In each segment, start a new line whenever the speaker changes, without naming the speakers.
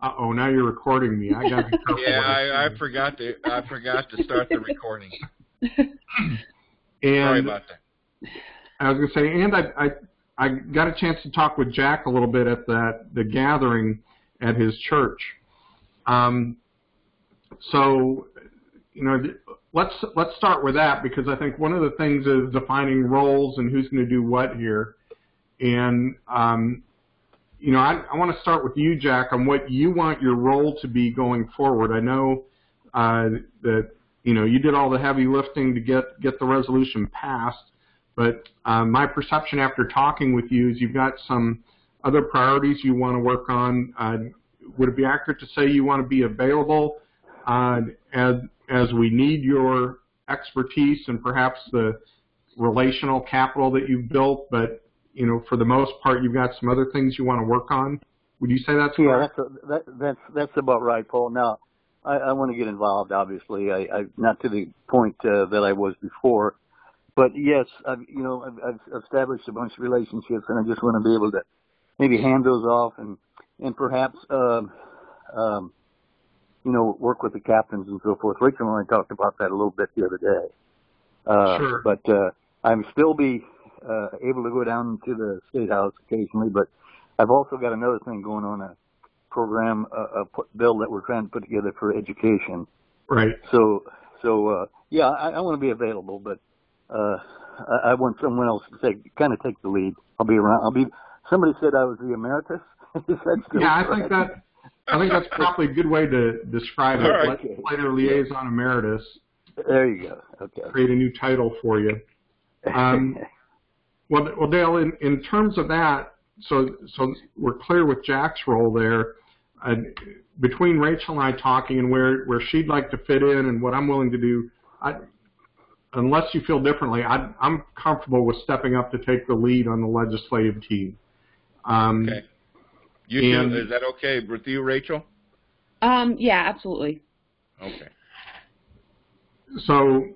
Uh-oh, now you're recording me. I got to be careful.
Yeah, I forgot to start the recording.
And
sorry about that.
I was going to say, and I got a chance to talk with Jack a little bit at the gathering at his church. So, let's start with that, because I think one of the things is defining roles and who's going to do what here. And I want to start with you, Jack, on what you want your role to be going forward. I know that you did all the heavy lifting to get the resolution passed, but my perception after talking with you is you've got some other priorities you want to work on. Would it be accurate to say you want to be available as we need your expertise and perhaps the relational capital that you've built, but for the most part, you've got some other things you want to work on? Would you say that's correct?
Yeah, that's about right, Paul. Now, I want to get involved, obviously. I not to the point that I was before, but yes, I've established a bunch of relationships, and I just want to be able to maybe hand those off and perhaps work with the captains and so forth. Rachel and I talked about that a little bit the other day.
Sure.
But I'm still be able to go down to the State House occasionally, but I've also got another thing going on, a program, a bill that we're trying to put together for education.
Right.
So yeah, I want to be available, but I want someone else to take the lead. I'll be around. Somebody said I was the emeritus.
Yeah, I think that's probably a good way to describe it.
Right.
Legislative Liaison Emeritus.
There you go. Okay.
Create a new title for you. Well, Dale, in terms of that, so we're clear with Jack's role there. Between Rachel and I talking and where she'd like to fit in and what I'm willing to do, unless you feel differently, I'm comfortable with stepping up to take the lead on the legislative team.
Okay. Is that okay with you, Rachel?
Yeah, absolutely.
Okay.
So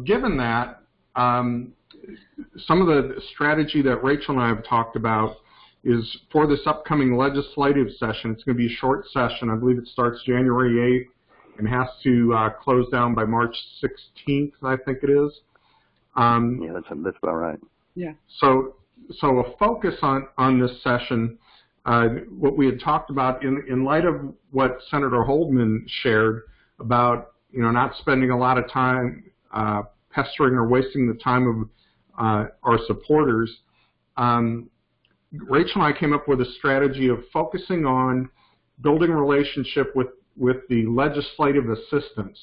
given that, some of the strategy that Rachel and I have talked about is for this upcoming legislative session. It's going to be a short session. I believe it starts January 8th and has to close down by March 16th, I think it is.
Yeah, that's about right.
Yeah.
So a focus on this session, what we had talked about in light of what Senator Holdman shared about not spending a lot of time pestering or wasting the time of our supporters. Rachel and I came up with a strategy of focusing on building a relationship with the legislative assistants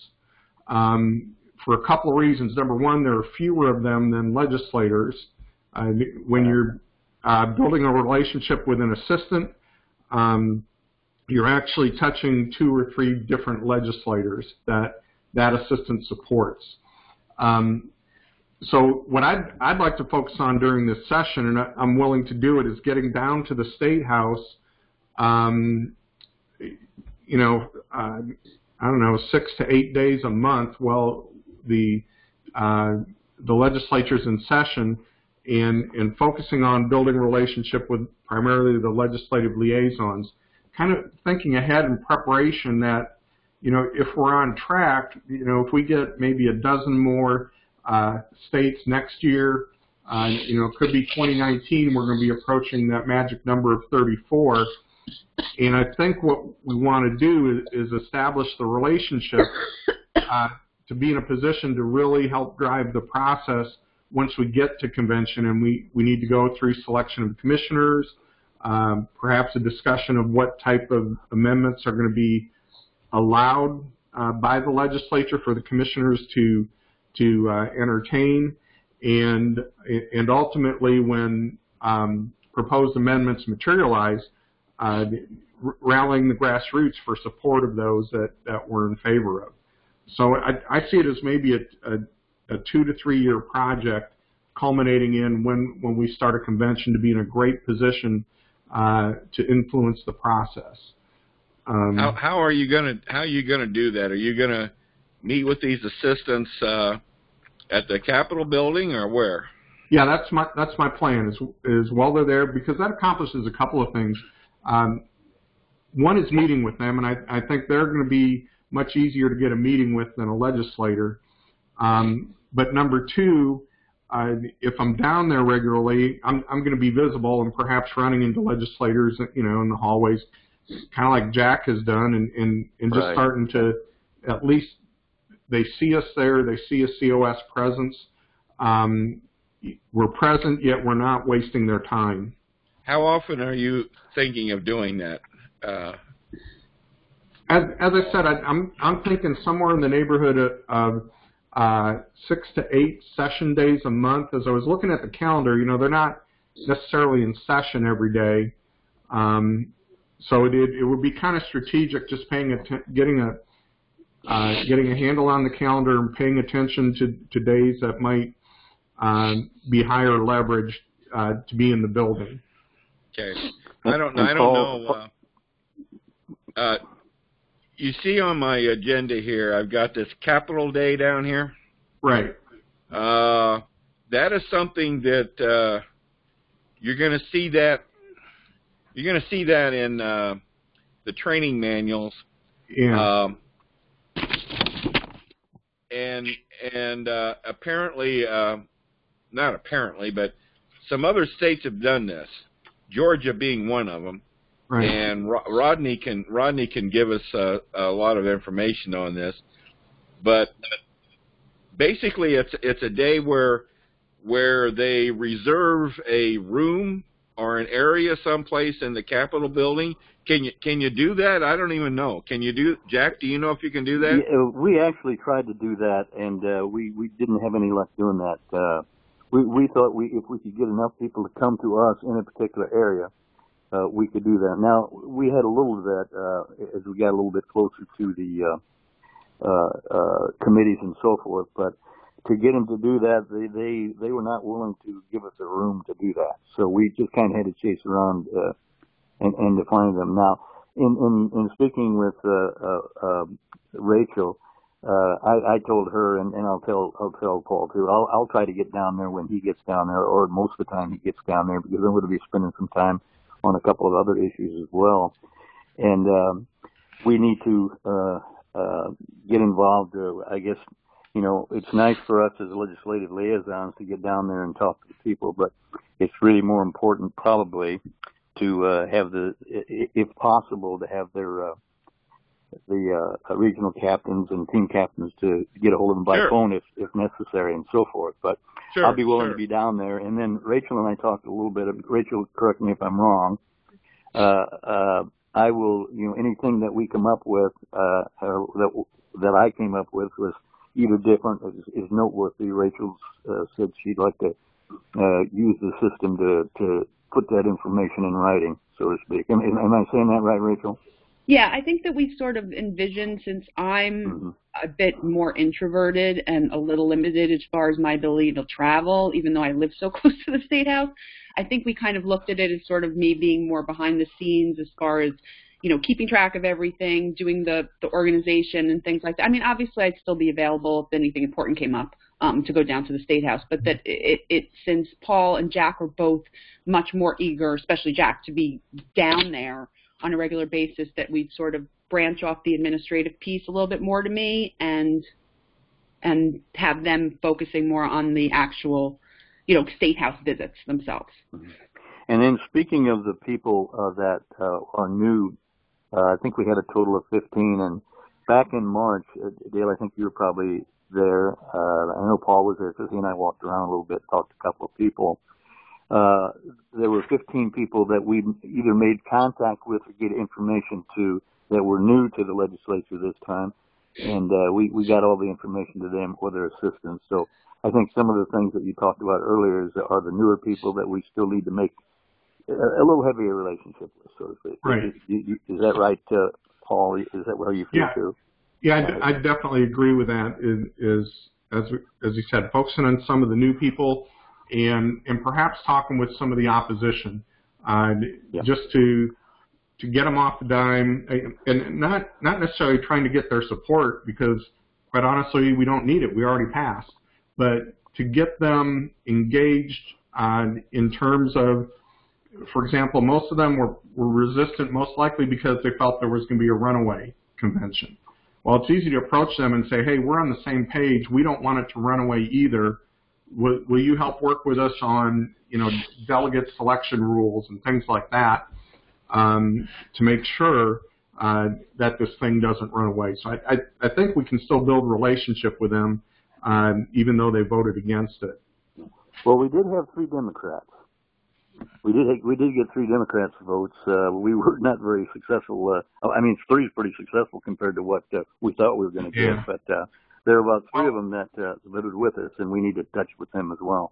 for a couple of reasons. Number one, there are fewer of them than legislators. When you're building a relationship with an assistant, you're actually touching 2 or 3 different legislators that assistant supports. So what I'd like to focus on during this session, and I'm willing to do it, is getting down to the State House, I don't know, 6 to 8 days a month while the legislature's in session, and focusing on building a relationship with primarily the legislative liaisons, kind of thinking ahead in preparation that, if we're on track, if we get maybe a dozen more states next year, it could be 2019, we're going to be approaching that magic number of 34. And I think what we want to do is establish the relationship to be in a position to really help drive the process once we get to convention, and we need to go through selection of commissioners, perhaps a discussion of what type of amendments are going to be allowed by the legislature for the commissioners to entertain, and ultimately when proposed amendments materialize, rallying the grassroots for support of those that we're in favor of. So I see it as maybe a 2 to 3 year project, culminating in when we start a convention to be in a great position to influence the process.
How are you gonna do that? Are you gonna meet with these assistants at the Capitol building or where?
Yeah, that's my plan. Is while they're there, because that accomplishes a couple of things. one is meeting with them, and I think they're going to be much easier to get a meeting with than a legislator. But number two, if I'm down there regularly, I'm going to be visible and perhaps running into legislators, in the hallways, kind of like Jack has done, and just
Right.
starting to, at least they see us there, they see a COS presence. We're present, yet we're not wasting their time.
How often are you thinking of doing that?
As I said, I'm thinking somewhere in the neighborhood of 6 to 8 session days a month. As I was looking at the calendar, they're not necessarily in session every day, so it would be kind of strategic, just getting a handle on the calendar and paying attention to days that might be higher leverage to be in the building.
Okay, I don't know. You see on my agenda here, I've got this Capitol Day down here.
Right.
That is something that you're going to see that. You're going to see that in the training manuals.
Yeah.
And apparently, not apparently, but some other states have done this. Georgia being one of them.
Right.
And Rodney can give us a lot of information on this, but basically it's a day where they reserve a room or an area someplace in the Capitol building. Can you do that? I don't even know. Can you do, Jack? Do you know if you can do that?
Yeah, we actually tried to do that, and we didn't have any luck doing that. We thought if we could get enough people to come to us in a particular area, we could do that. Now, we had a little of that as we got a little bit closer to the committees and so forth, but to get them to do that, they were not willing to give us a room to do that. So we just kind of had to chase around and to find them. Now, in speaking with Rachel, I told her, and I'll tell Paul too. I'll try to get down there when he gets down there, or most of the time he gets down there, because I'm going to be spending some time on a couple of other issues as well. And we need to get involved. I guess, it's nice for us as legislative liaisons to get down there and talk to the people, but it's really more important probably to have if possible, to have the regional captains and team captains to get a hold of them by
Sure.
phone if necessary and so forth. But
Sure,
I'll be willing
sure.
to be down there. And then Rachel and I talked a little bit. Rachel, correct me if I'm wrong. I will, anything that we come up with, that I came up with was either different is noteworthy. Rachel said she'd like to use the system to put that information in writing, so to speak. Am I saying that right, Rachel?
Yeah, I think that we sort of envisioned, since I'm a bit more introverted and a little limited as far as my ability to travel, even though I live so close to the State House, I think we kind of looked at it as sort of me being more behind the scenes as far as, keeping track of everything, doing the organization and things like that. I mean, obviously I'd still be available if anything important came up to go down to the State House, but that since Paul and Jack were both much more eager, especially Jack, to be down there on a regular basis, that we'd sort of branch off the administrative piece a little bit more to me and have them focusing more on the actual, State House visits themselves.
And then speaking of the people that are new, I think we had a total of 15. And back in March, Dale, I think you were probably there. I know Paul was there because he and I walked around a little bit, talked to a couple of people. There were 15 people that we either made contact with or get information to that were new to the legislature this time. And we got all the information to them or their assistants. So I think some of the things that you talked about earlier are the newer people that we still need to make a little heavier relationship with, so to speak.
Right.
Is that right, Paul? Is that how you feel too?
Yeah, I definitely agree with that. As you said, focusing on some of the new people and perhaps talking with some of the opposition, just to get them off the dime, and not necessarily trying to get their support, because quite honestly we don't need it. We already passed, but to get them engaged in terms of for example, most of them were resistant, most likely because they felt there was going to be a runaway convention. Well, it's easy to approach them and say, hey, we're on the same page. We don't want it to run away either. Will you help work with us on, delegate selection rules and things like that to make sure that this thing doesn't run away? So I think we can still build a relationship with them even though they voted against it.
Well, we did have 3 Democrats. We did get 3 Democrats votes. We were not very successful. 3 is pretty successful compared to what we thought we were going to get.
Yeah.
But there are about 3 of them that voted with us, and we need to touch with them as well.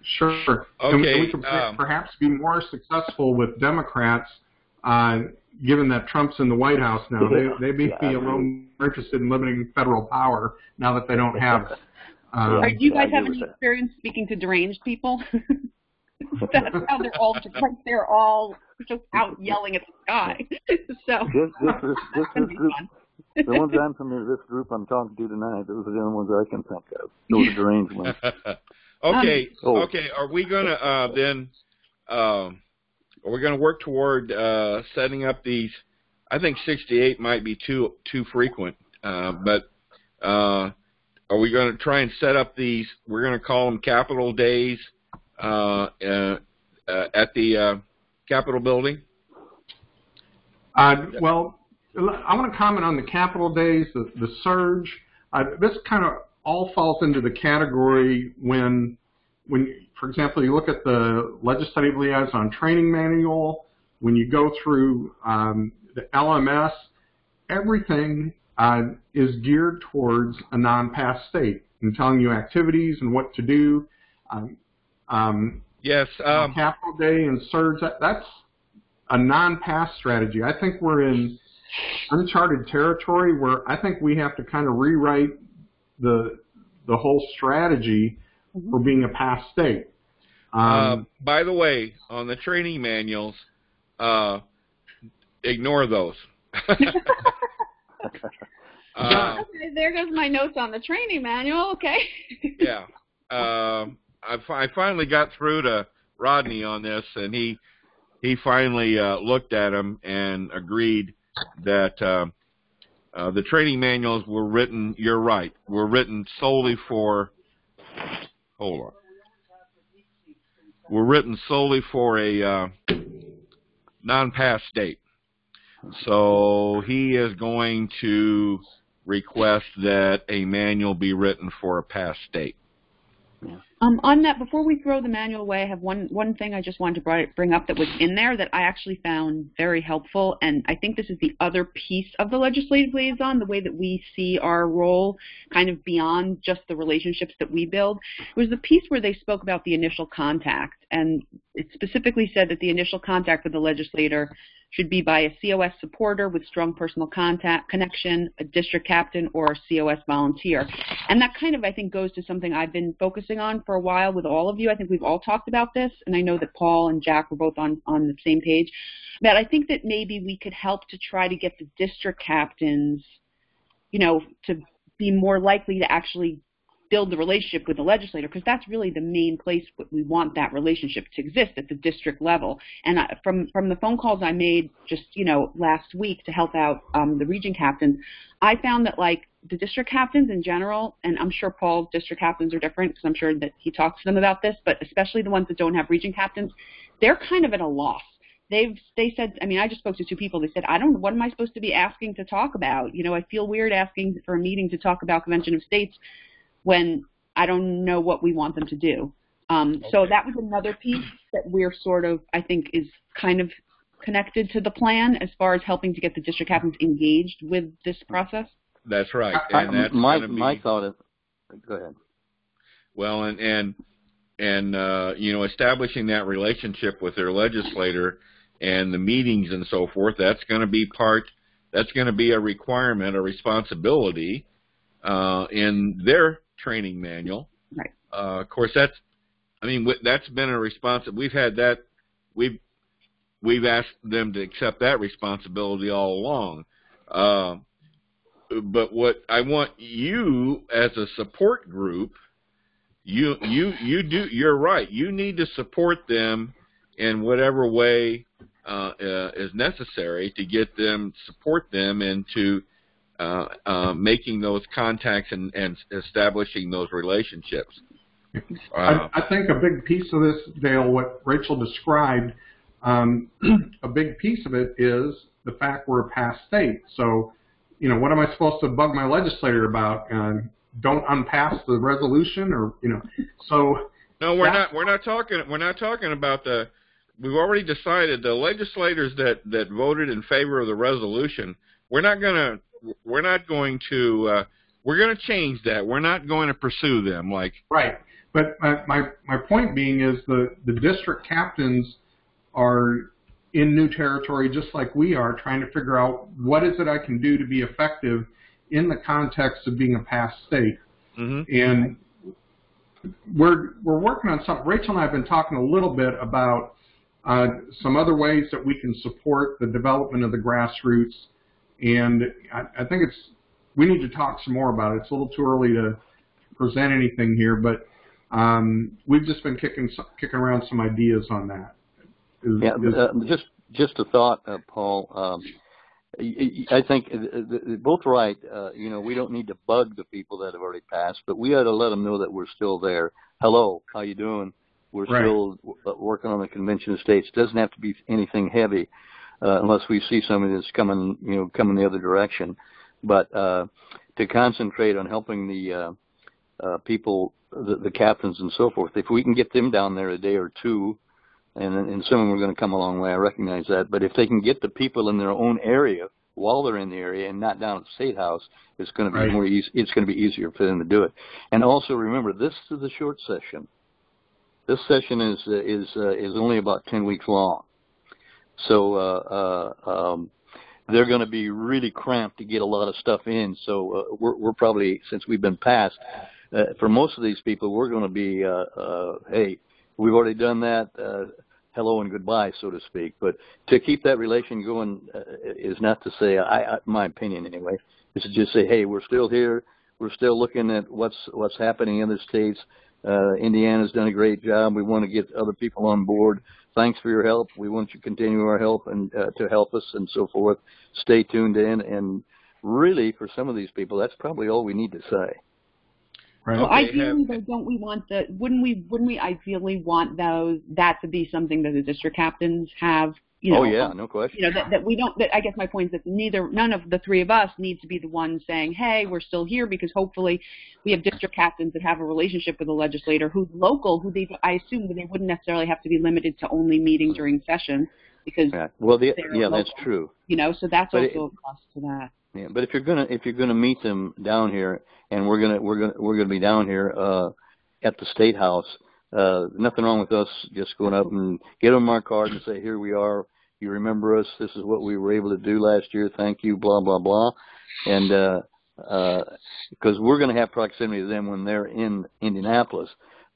Sure.
Okay.
And we could perhaps be more successful with Democrats, given that Trump's in the White House now. They may be a little more interested in limiting federal power now that they don't have it.
Do you guys have any experience speaking to deranged people? That's how they're all just out yelling at the sky. So
this group, the ones I'm familiar with, this group I'm talking to tonight, those are the only ones I can think of. Those are deranged ones.
Okay. Okay. Are we gonna then? Are we gonna work toward setting up these? I think 68 might be too frequent, but are we going to try and set up these? We're going to call them Capitol Days at the Capitol building.
Well, I want to comment on the Capitol Days, the surge. This kind of all falls into the category when, for example, you look at the Legislative Liaison Training Manual, when you go through the LMS, everything is geared towards a non-pass state and telling you activities and what to do.
Yes.
Capitol Day and surge, that's a non-pass strategy. I think we're in uncharted territory where I think we have to kind of rewrite the whole strategy for being a pass state.
By the way, on the training manuals, ignore those.
Okay, there goes my notes on the training manual. Okay.
Yeah. I finally got through to Rodney on this, and he finally looked at them and agreed that the training manuals were written. You're right. Were written solely for. Hold on. Were written solely for a non-pass state. So he is going to request that a manual be written for a pass state.
On that, before we throw the manual away, I have one thing I just wanted to bring up that was in there that I actually found very helpful, and I think this is the other piece of the legislative liaison, the way that we see our role kind of beyond just the relationships that we build. It was the piece where they spoke about the initial contact, and it specifically said that the initial contact with the legislator should be by a COS supporter with strong personal connection, a district captain, or a COS volunteer. And that kind of, I think, goes to something I've been focusing on for a while with all of you. I think we've all talked about this, and I know that Paul and Jack were both on the same page. But I think that maybe we could help to try to get the district captains, to be more likely to actually build the relationship with the legislator, because that's really the main place we want that relationship to exist, at the district level. And from the phone calls I made just last week to help out the region captains, I found that the district captains in general, and I'm sure Paul's district captains are different because I'm sure that he talks to them about this, but especially the ones that don't have region captains, they're kind of at a loss. They said, I just spoke to 2 people. They said, what am I supposed to be asking to talk about? I feel weird asking for a meeting to talk about Convention of States when I don't know what we want them to do. So that was another piece that we're sort of, I think, is kind of connected to the plan as far as helping to get the district captains engaged with this process.
That's right. And that's
my thought is, go ahead.
Well, and establishing that relationship with their legislator and the meetings and so forth, that's going to be a requirement, a responsibility in their training manual.
Right.
Of course, that's been a response. We've had that. We've asked them to accept that responsibility all along. But what I want you as a support group, you're right. You need to support them in whatever way is necessary to get them, support them into making those contacts and establishing those relationships.
I think a big piece of this, Dale, what Rachel described, a big piece of it is the fact we're a past state. So, you know, what am I supposed to bug my legislator about? Don't unpass the resolution, or, you know, so.
No, we're not talking about the. We've already decided the legislators that voted in favor of the resolution. We're going to change that. We're not going to pursue them like.
Right. But my point being is the district captains are in new territory just like we are, trying to figure out what is it I can do to be effective in the context of being a past state. Mm-hmm. And we're working on something. Rachel and I have been talking a little bit about some other ways that we can support the development of the grassroots. And I think we need to talk some more about it. It's a little too early to present anything here, but we've just been kicking around some ideas on that.
Just a thought, Paul. I think both right. You know, we don't need to bug the people that have already passed, but we ought to let them know that we're still there. Hello, how you doing? We're still working on the Convention of States. It doesn't have to be anything heavy, unless we see somebody that's coming the other direction. But to concentrate on helping the people, the captains and so forth, if we can get them down there a day or two, and some of them are going to come a long way, I recognize that. But if they can get the people in their own area while they're in the area and not down at the State House, it's going to be more easy. It's going to be easier for them to do it. And also remember, this is a short session. This session is only about 10 weeks long, so they're going to be really cramped to get a lot of stuff in. So we're probably, since we've been passed, for most of these people, we're going to be, hey, we've already done that. Hello and goodbye, so to speak. But to keep that relation going is not to say, my opinion anyway, is to just say, hey, we're still here. We're still looking at what's happening in other states. Indiana's done a great job. We want to get other people on board. Thanks for your help. We want you to continue our help and to help us and so forth. Stay tuned in. And really, for some of these people, that's probably all we need to say.
Right.
Well, ideally, though, don't we want wouldn't we ideally want that to be something that the district captains have? You know,
oh yeah, no question.
You know, that we don't. That I guess my point is that none of the three of us need to be the ones saying, "Hey, we're still here," because hopefully we have district captains that have a relationship with the legislator who's local, I assume that they wouldn't necessarily have to be limited to only meeting during session, because
that's true.
You know, so that's also a plus to that.
Yeah, but if you're gonna meet them down here, and we're gonna be down here at the State House, nothing wrong with us just going up and get them our card and say, here we are. You remember us? This is what we were able to do last year. Thank you. Blah blah blah. And because we're going to have proximity to them when they're in Indianapolis.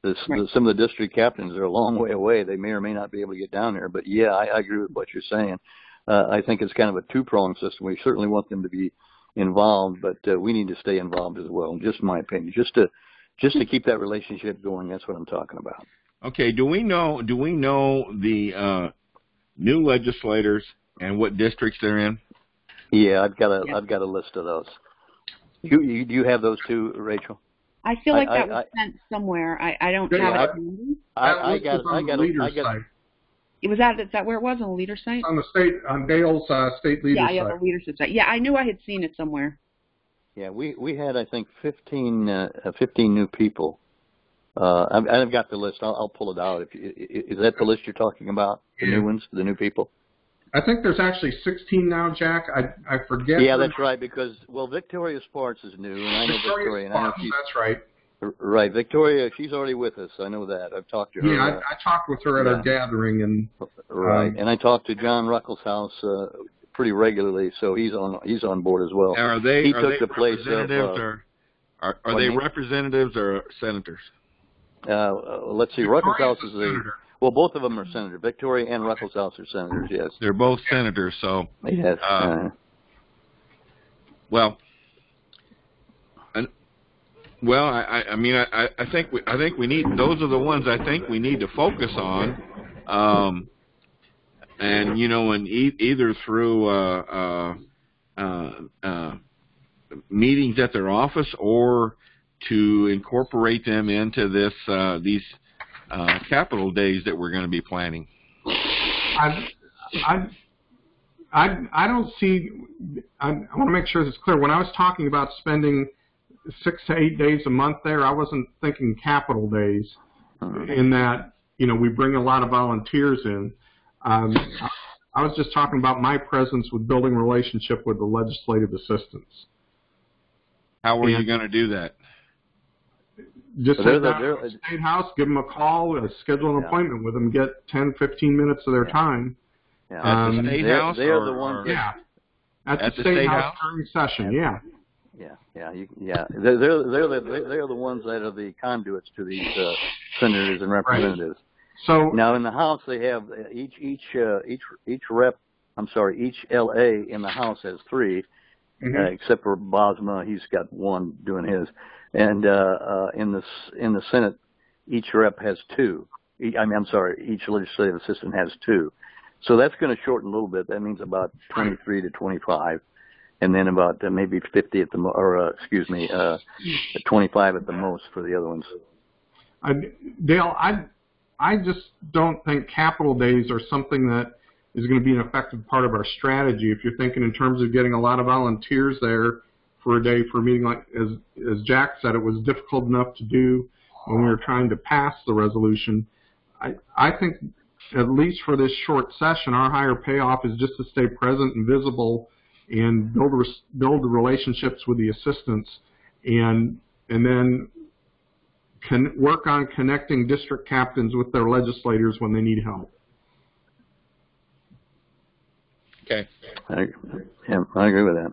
Some of the district captains are a long way away. They may or may not be able to get down there. But yeah, I agree with what you're saying. I think it's kind of a two-pronged system. We certainly want them to be involved, but we need to stay involved as well. Just my opinion, just to keep that relationship going. That's what I'm talking about.
Okay. Do we know the new legislators and what districts they're in?
Yeah, I've got a list of those. Do you have those too, Rachel?
I feel like that was sent somewhere. I don't have it.
I got it.
Is that where it was, on the leader site?
On Dale's state leader site.
Yeah, the leadership site. Yeah, I knew I had seen it somewhere.
Yeah, we had, I think, 15 new people. I've got the list. I'll pull it out. Is that the list you're talking about? The new ones, the new people?
I think there's actually 16 now, Jack. I forget.
Yeah, that's right. Because Victoria Sparks is new, and I know Victoria.
That's right.
Right, Victoria, she's already with us. I know that. I've talked to her.
Yeah, I talked with her at our gathering, and
and I talked to John Ruckelshaus pretty regularly, so he's on board as well.
Now, are they
representatives
or senators?
Let's see. Ruckelshaus is both of them are senators. Victoria and Ruckelshaus are senators. Yes,
they're both senators. So
yes.
I think we need, those are the ones I think we need to focus on. And and either through meetings at their office or to incorporate them into these capital days that we're going to be planning.
I don't see. I want to make sure this is clear. When I was talking about spending 6 to 8 days a month there, I wasn't thinking capital days. In that we bring a lot of volunteers in. I was just talking about my presence with building relationship with the legislative assistants.
How are you going to do that?
Just sit down at the State House, give them a call, schedule an appointment with them, get 10, 15 minutes of their time.
Yeah. At the State House?
They are the ones
at the State House during session,
Yeah. They're the ones that are the conduits to these senators and representatives.
Right. So
now in the House they have each rep. I'm sorry, each LA in the House has 3, except for Bosma, he's got 1 doing his. And in the Senate, each rep has 2. Each legislative assistant has 2. So that's going to shorten a little bit. That means about 23 to 25, and then about maybe 50 at the 25 at the most for the other ones.
Dale, I just don't think capital days are something that is going to be an effective part of our strategy. If you're thinking in terms of getting a lot of volunteers there for a day for a meeting, like as Jack said, it was difficult enough to do when we were trying to pass the resolution. I think at least for this short session, our higher payoff is just to stay present and visible and build the relationships with the assistants, and then work on connecting district captains with their legislators when they need help.
Okay.
I agree with that.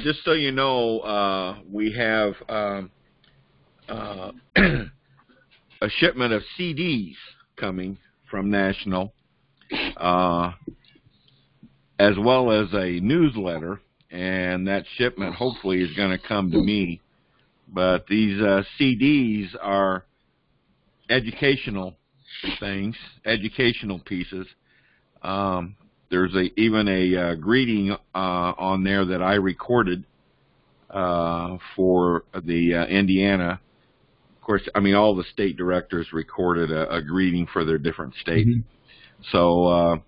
Just so you know, we have a shipment of CDs coming from National, as well as a newsletter, and that shipment hopefully is going to come to me. But these CDs are educational things, educational pieces. There's even a greeting on there that I recorded for the Indiana. Of course, all the state directors recorded a greeting for their different states. So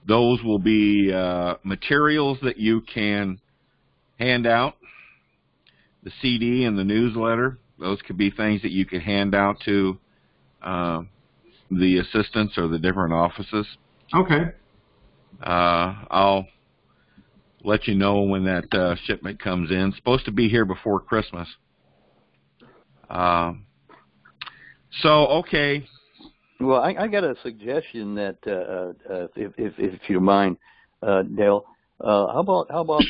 those will be materials that you can hand out. The CD and the newsletter, those could be things that you could hand out to the assistants or the different offices.
Okay.
I'll let you know when that shipment comes in. It's supposed to be here before Christmas. Okay.
Well, I got a suggestion that if you mind, Dale. How about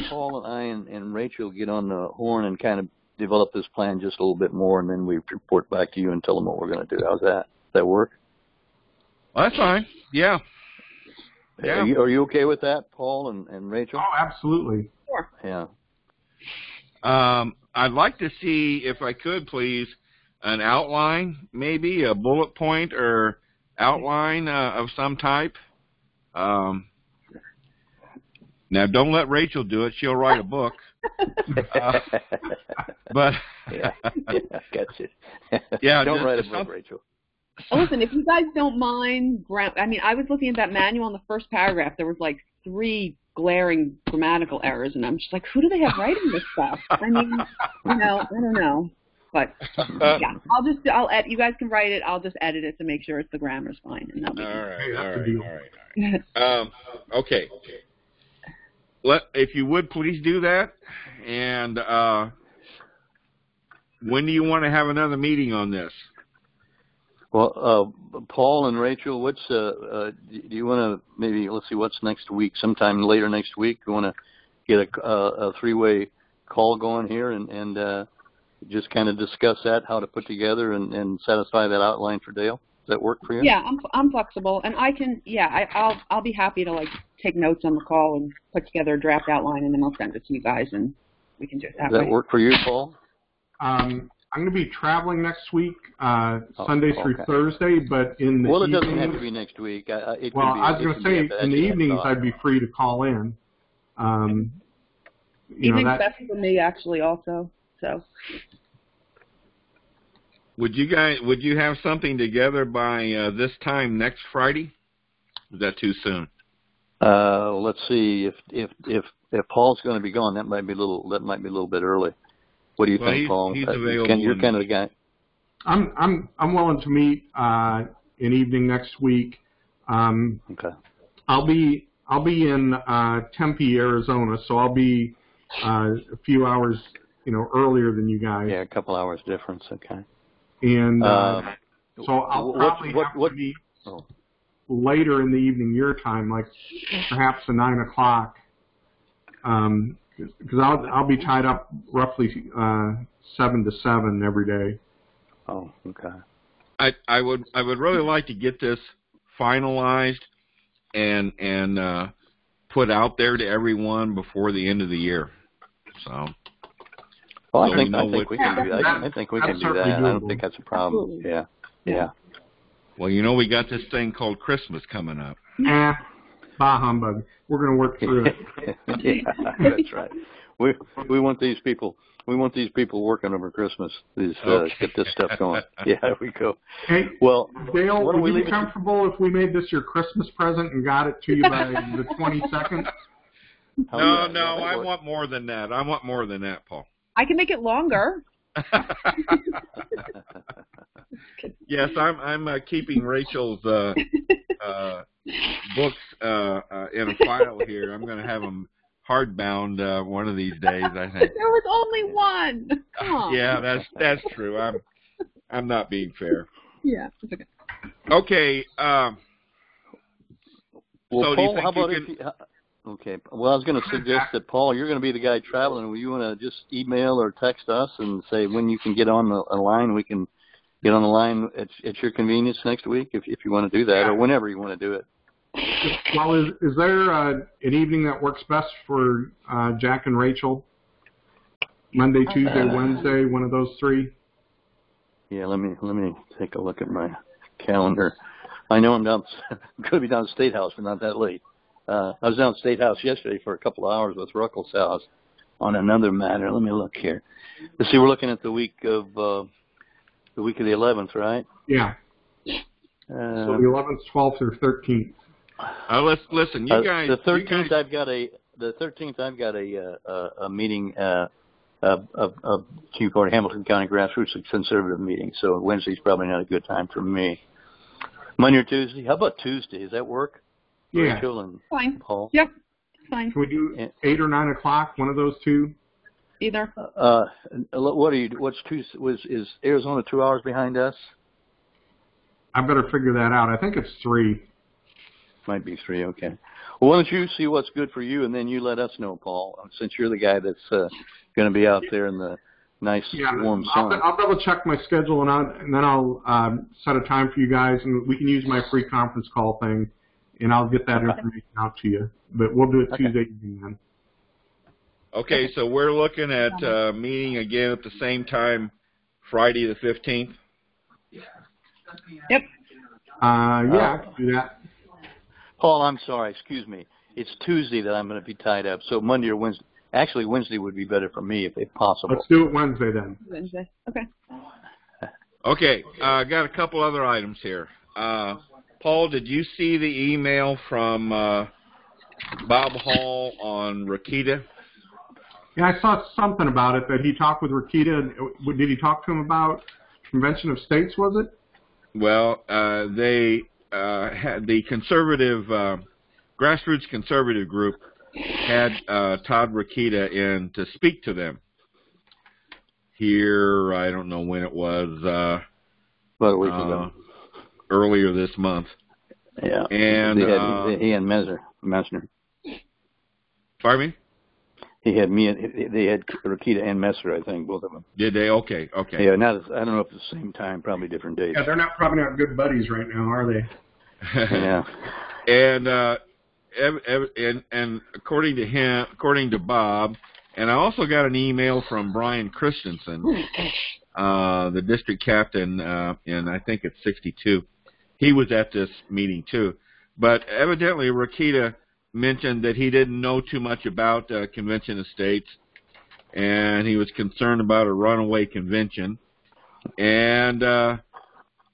Paul and I and Rachel get on the horn and kind of develop this plan just a little bit more, and then we report back to you and tell them what we're going to do. How's that? Does that work?
Well, that's fine. Yeah.
Are you okay with that, Paul and Rachel?
Oh, absolutely.
Sure.
Yeah.
I'd like to see, if I could, please, an outline, maybe a bullet point or outline of some type. Now, don't let Rachel do it. She'll write a book. But
yeah, gotcha.
Yeah,
don't write a book, Rachel.
Listen, if you guys don't mind, I was looking at that manual in the first paragraph. There was like 3 glaring grammatical errors, and I'm just like, who do they have writing this stuff? I don't know. But yeah, I'll edit. You guys can write it. I'll just edit it to make sure the grammar's fine. And that'll be
all right. Okay. If you would, please do that. And when do you want to have another meeting on this?
Well, Paul and Rachel, do you want to maybe, let's see, what's next week? Sometime later next week, you want to get a 3-way call going here and just kind of discuss that, how to put together and satisfy that outline for Dale? Does that work for you?
Yeah, I'm flexible, and I can. Yeah, I'll be happy to take notes on the call and put together a draft outline, and then I'll send it to you guys, and we can do it that way.
Does that work for you, Paul?
I'm going to be traveling next week, Sunday through Thursday, but in the
it
evenings,
doesn't have to be next week.
I was going to say, in the evenings, I'd be free to call in.
Evening's best for me, actually, also. So.
Would you have something together by this time next Friday? Is that too soon?
Let's see if Paul's going to be gone. That might be a little bit early. What do you think, Paul?
He's available.
You're kind of the guy.
I'm willing to meet an evening next week.
Okay.
I'll be in Tempe, Arizona, so I'll be a few hours earlier than you guys.
Yeah, a couple hours difference. Okay.
And so I'll probably have to meet later in the evening your time, like perhaps at 9 o'clock. Because I'll be tied up roughly 7 to 7 every day.
Oh, okay.
I would really like to get this finalized and put out there to everyone before the end of the year. So.
Well, I think we can do that. I think we can do that. I don't think that's a problem.
Absolutely.
Yeah.
Well, we got this thing called Christmas coming up.
Bah humbug. We're going to work through it.
Yeah, that's right. We want these people. We want these people working over Christmas. Get this stuff going. Yeah, there we go.
Hey,
well,
Dale, would you be comfortable if we made this your Christmas present and got it to you by the 22nd?
No, I want more than that. I want more than that, Paul.
I can make it longer.
Yes, I'm keeping Rachel's books in a file here. I'm going to have them hardbound one of these days, I think.
There was only one. Come on.
Yeah, that's true. I'm not being fair.
Yeah, it's okay.
Okay.
Well,
so
Paul,
do you think
how about
you can...
Okay. Well, I was going to suggest that, Paul, you're going to be the guy traveling. Will you want to just email or text us and say when you can get on the line? We can get on the line at your convenience next week if you want to do that, or whenever you want to do it.
Well, is there an evening that works best for Jack and Rachel? Monday, Tuesday, Wednesday, one of those three?
Yeah, let me take a look at my calendar. I know I'm going to be down at State House, but not that late. I was down at State House yesterday for a couple of hours with Ruckelshaus on another matter. Let me look here. Let's see, we're looking at the week of the 11th, right?
Yeah. So the 11th, 12th, or 13th.
Listen, you guys.
The 13th, I've got a meeting of Chief Board Hamilton County Grassroots Conservative meeting. So Wednesday's probably not a good time for me. Monday or Tuesday? How about Tuesday? Does that work?
Yeah.
Rachel and
Fine.
Paul?
Yep, fine.
Can we do 8 or 9 o'clock, one of those two?
Either.
What's Tuesday? Is Arizona 2 hours behind us?
I better figure that out. I think it's 3.
Might be 3, okay. Well, why don't you see what's good for you, and then you let us know, Paul, since you're the guy that's going to be out there in the nice, warm sun.
I'll double check my schedule, and then I'll set a time for you guys, and we can use my free conference call thing, and I'll get that information out to you. But we'll do it Tuesday evening then.
Okay, so we're looking at meeting again at the same time, Friday the 15th?
Yep.
Yeah, I can do that.
Paul, I'm sorry, excuse me. It's Tuesday that I'm going to be tied up, so Monday or Wednesday. Actually, Wednesday would be better for me if possible.
Let's do it Wednesday then.
Wednesday. Okay.
Okay, I got a couple other items here. Paul, did you see the email from Bob Hall on Rokita?
Yeah, I saw something about it, that he talked with Rokita. Did he talk to him about Convention of States, was it?
Well, they had the conservative, grassroots conservative group had Todd Rokita in to speak to them. Here, I don't know when it was.
About a week ago.
Earlier this month.
Yeah.
And
he and Messner.
Pardon me?
They had Rokita and Messer, I think, both of them.
Did they? Okay.
Yeah, I don't know if at the same time, probably different dates.
Yeah, they're probably not good buddies right now, are they?
Yeah.
And according to him, according to Bob, and I also got an email from Brian Christensen. the district captain in, I think it's 62. He was at this meeting too. But evidently Rokita mentioned that he didn't know too much about convention of states, and he was concerned about a runaway convention. And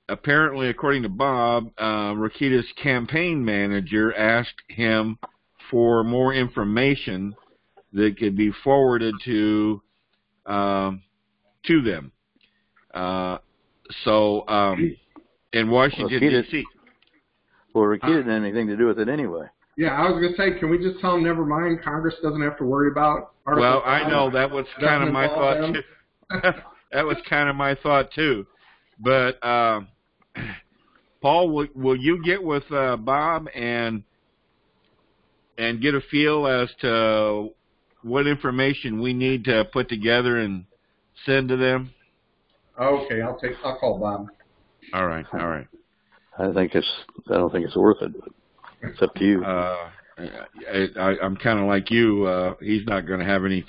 apparently, according to Bob, Rokita's campaign manager asked him for more information that could be forwarded to them. In Washington, D.C.
Well, Rokita didn't have anything to do with it anyway.
Yeah, I was going to say, can we just tell them never mind? Congress doesn't have to worry about Article
Well,
5.
I know that was kind of my thought too. That was kind of my thought too. But Paul, will you get with Bob and get a feel as to what information we need to put together and send to them?
Okay, I'll call Bob.
All right.
I don't think it's worth it. But it's up to you.
I'm kind of like you. He's not going to have any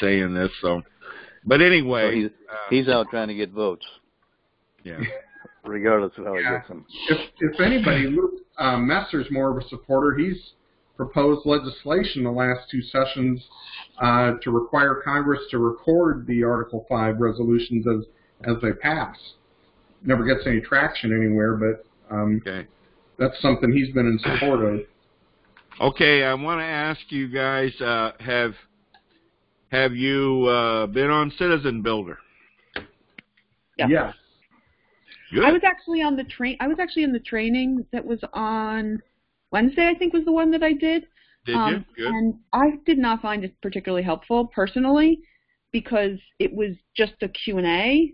say in this. So, but anyway,
so he's out trying to get votes.
Yeah.
Regardless of how he gets them.
If anybody, Luke Messer's more of a supporter. He's proposed legislation the last two sessions to require Congress to record the Article 5 resolutions as they pass. Never gets any traction anywhere, but
okay.
That's something he's been in support of.
Okay, I want to ask you guys: have you been on Citizen Builder?
Yeah.
Yes.
Good.
I was actually on the the training that was on Wednesday. I think was the one that I did.
Did you? Good.
And I did not find it particularly helpful personally because it was just a Q&A.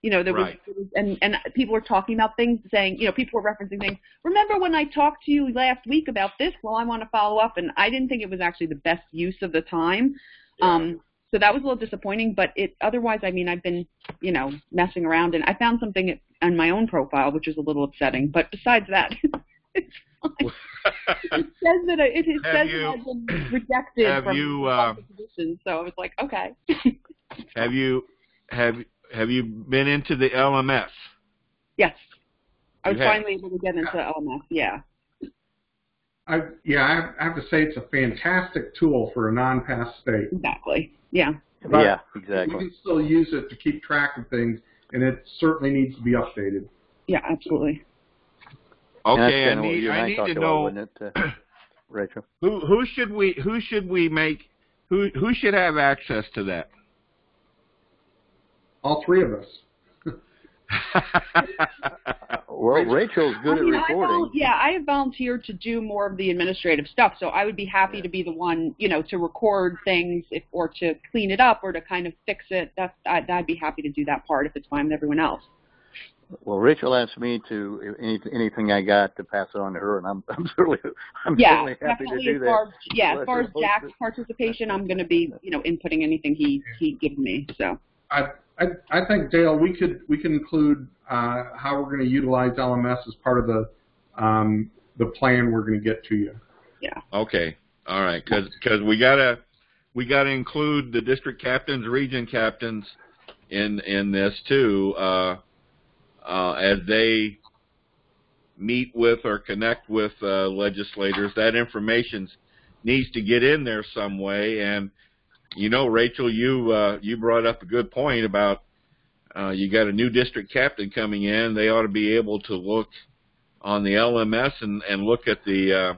You know, there was, and people were talking about things, saying, you know, people were referencing things. Remember when I talked to you last week about this? Well, I want to follow up, and I didn't think it was actually the best use of the time.
Yeah.
So that was a little disappointing, but otherwise, I mean, I've been, you know, messing around, and I found something on my own profile, which is a little upsetting. But besides that, it's fine. It says that I've been rejected from the position, so I was like, okay.
Have you been into the LMS?
Yes. I was finally able to get into LMS, yeah.
I have to say it's a fantastic tool for a non-pass state.
Exactly, yeah.
But
yeah, exactly.
We can still use it to keep track of things, and it certainly needs to be updated.
Yeah, absolutely.
Okay, I need to know,
about, Rachel.
Who should have access to that?
All three of us.
Well, Rachel's good at reporting.
I have volunteered to do more of the administrative stuff, so I would be happy to be the one, you know, to record things or to clean it up or to kind of fix it. I'd be happy to do that part if it's fine with everyone else.
Well, Rachel asked me to anything I got to pass it on to her, and I'm certainly happy to do that.
As far as Jack's participation, I'm going to be, you know, inputting anything he gives me. So
I think, Dale, we can include how we're going to utilize LMS as part of the plan we're going to get to you.
Yeah.
Okay. All right. Because we gotta include the district captains, region captains in this too, as they meet with or connect with legislators. That information needs to get in there some way. And you know, Rachel, you brought up a good point about you got a new district captain coming in. They ought to be able to look on the LMS and look at the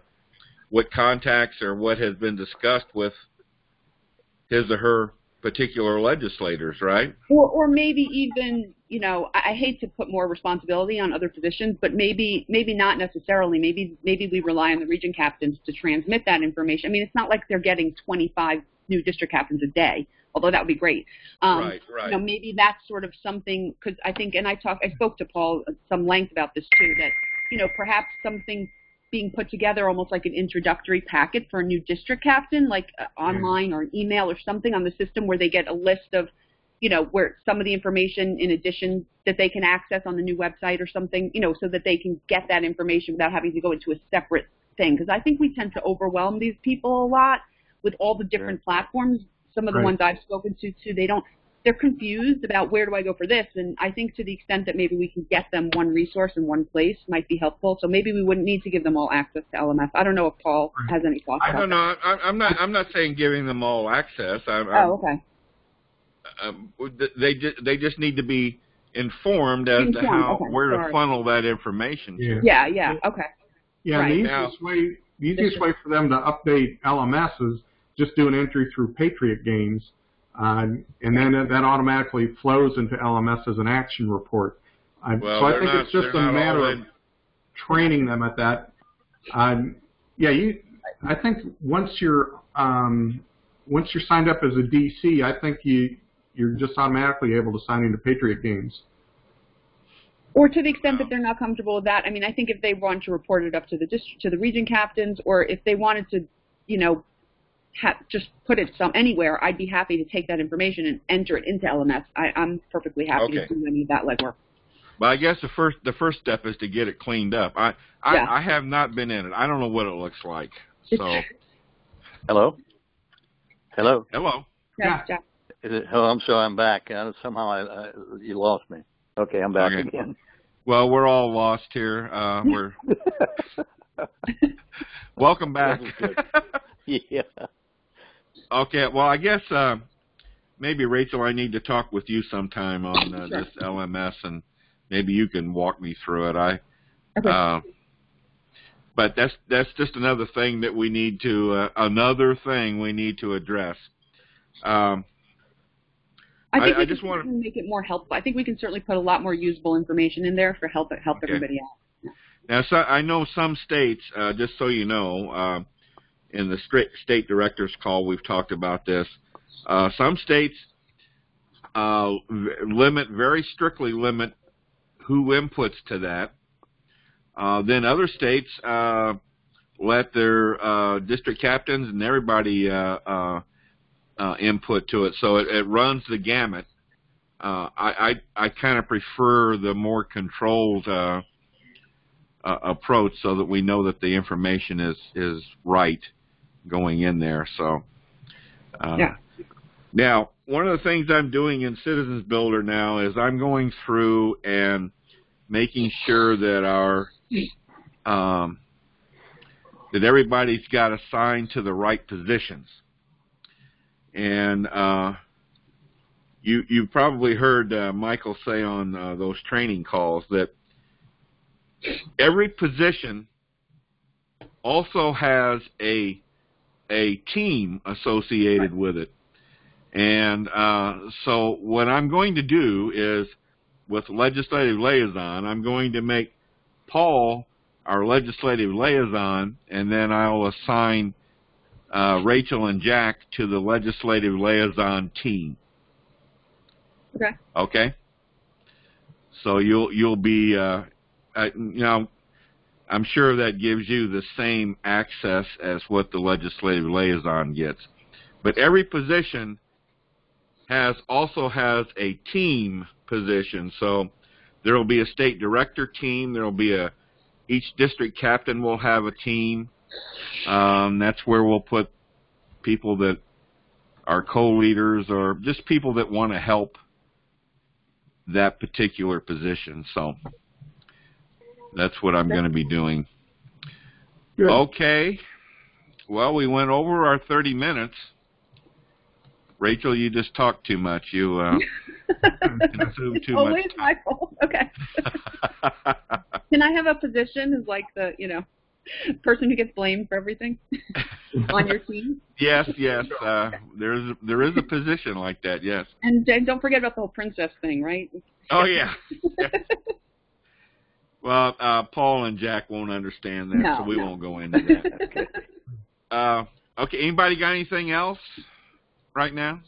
what contacts or what has been discussed with his or her particular legislators, right?
Or maybe even, you know, I hate to put more responsibility on other positions, but maybe not necessarily. Maybe we rely on the region captains to transmit that information. I mean, it's not like they're getting 25 new district captains a day, although that would be great.
Right.
You know, maybe that's sort of something, because I think, and I spoke to Paul at some length about this too, that, you know, perhaps something being put together almost like an introductory packet for a new district captain, like online or email or something on the system where they get a list of, you know, where some of the information in addition that they can access on the new website or something, you know, so that they can get that information without having to go into a separate thing. Because I think we tend to overwhelm these people a lot with all the different platforms. Some of the ones I've spoken to, too, they don't they're confused about where do I go for this, and I think to the extent that maybe we can get them one resource in one place might be helpful. So maybe we wouldn't need to give them all access to LMS. I don't know if Paul has any thoughts.
I don't know. I'm not saying giving them all access.
Okay.
They just need to be informed as to where to funnel that information to.
Yeah. Okay.
Yeah,
right.
The easiest way for them to update LMS is just do an entry through Patriot Games, and then that automatically flows into LMS as an action report. So I think it's just a matter of training them at that. I think once you're signed up as a DC, I think you're just automatically able to sign into Patriot Games.
Or to the extent that they're not comfortable with that, I mean, I think if they want to report it up to the region captains, or if they wanted to, just put it anywhere, I'd be happy to take that information and enter it into LMS. I'm perfectly happy to do any of that legwork.
But I guess the first step is to get it cleaned up. I have not been in it. I don't know what it looks like. So.
Hello.
Yeah.
I'm sorry, I'm back. Somehow you lost me. Okay, I'm back again.
Well, we're all lost here. We're welcome back.
Yeah.
Okay. Well, I guess maybe Rachel, I need to talk with you sometime on this LMS, and maybe you can walk me through it. But that's just another thing that we need to address.
I think we can make it more helpful. I think we can certainly put a lot more usable information in there for help everybody out. Yeah.
Now, so I know some states, just so you know, in the state directors call, we've talked about this. Some states very strictly limit who inputs to that. Then other states let their district captains and everybody input to it, so it runs the gamut. I kind of prefer the more controlled approach, so that we know that the information is right going in there. So now, one of the things I'm doing in Citizens Builder now is I'm going through and making sure that that everybody's got assigned to the right positions. And you probably heard Michael say on those training calls that every position also has a team associated with it. And so what I'm going to do is, with legislative liaison, I'm going to make Paul our legislative liaison, and then I'll assign Rachel and Jack to the legislative liaison team.
Okay.
Okay. So you'll be, I'm sure that gives you the same access as what the legislative liaison gets. But every position also has a team position. So there will be a state director team. There will be each district captain will have a team. That's where we'll put people that are co-leaders, or just people that want to help that particular position. So that's what I'm going to be doing. Good. Okay. Well, we went over our 30 minutes. Rachel, you just talked too much. You consumed too much.
Always my fault. Okay. Can I have a position as like the, person who gets blamed for everything on your team?
Yes. There is a position like that. Yes.
And don't forget about the whole princess thing, right?
Oh yeah. Well, Paul and Jack won't understand that, so we won't go into that. Okay. Anybody got anything else right now?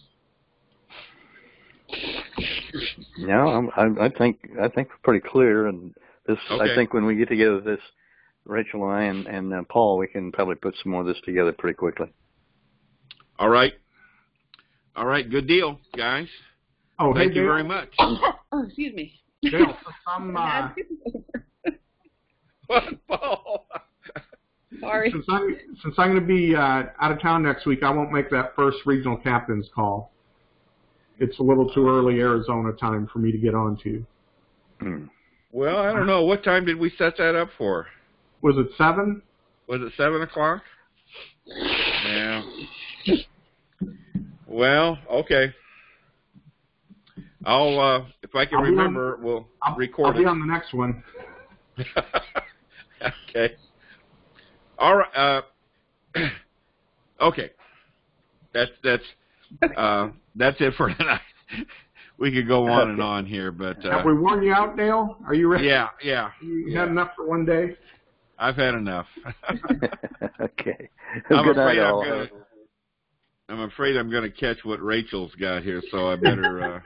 No, I think we're pretty clear, and this. Okay. I think when we get together, this Rachel and I and Paul, we can probably put some more of this together pretty quickly.
All right. Good deal, guys.
Oh,
thank you very much.
Oh, excuse me.
Dale,
What, Paul?
Sorry.
Since I'm going to be out of town next week, I won't make that first regional captain's call. it's a little too early Arizona time for me to get on to.
Well, I don't know. What time did we set that up for?
Was it 7?
Was it 7 o'clock? Yeah. Well, okay. I'll if I can remember, we'll record it.
I'll be on the next one.
Okay. All right. Okay. That's it for tonight. We could go on and on here, but
have we worn you out, Dale? Are you ready?
Yeah.
You had enough for one day?
I've had enough.
Okay.
I'm afraid I'm going to catch what Rachel's got here, so I better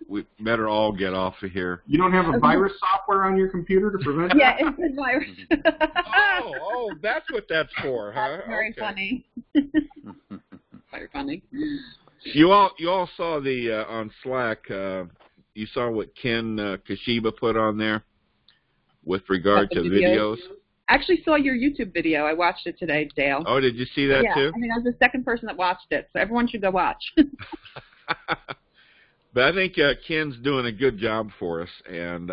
we better all get off of here.
You don't have a virus software on your computer to prevent
Yeah, it's a virus.
Oh, that's what that's for, huh?
That's very
Okay.
funny. Very funny.
You all saw the on Slack. You saw what Ken Kashiba put on there with regard to videos.
I actually saw your YouTube video. I watched it today, Dale.
Oh, did you see that too?
I mean, I was the second person that watched it, so everyone should go watch.
But I think Ken's doing a good job for us, and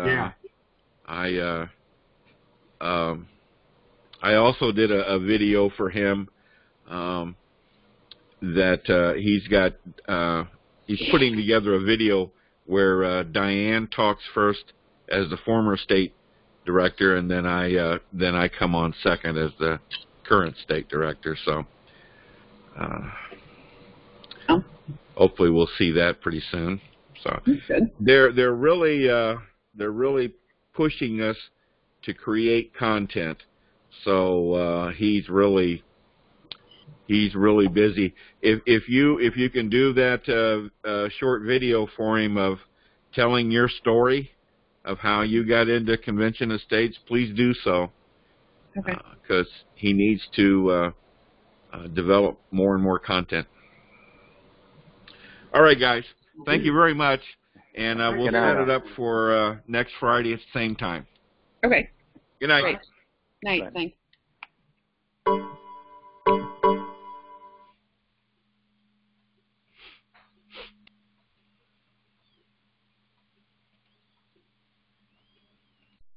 I also did a video for him that he's got. He's putting together a video where Diane talks first as the former state director, and then I come on second as the current state director. So hopefully we'll see that pretty soon. So they're really pushing us to create content. So he's really busy. If you can do that short video for him of telling your story of how you got into Convention Estates, please do so.
Okay.
Because he needs to develop more and more content. All right, guys. Thank you very much, and we'll set it up for next Friday at the same time.
Okay.
Good night.
Great. Night. Thanks.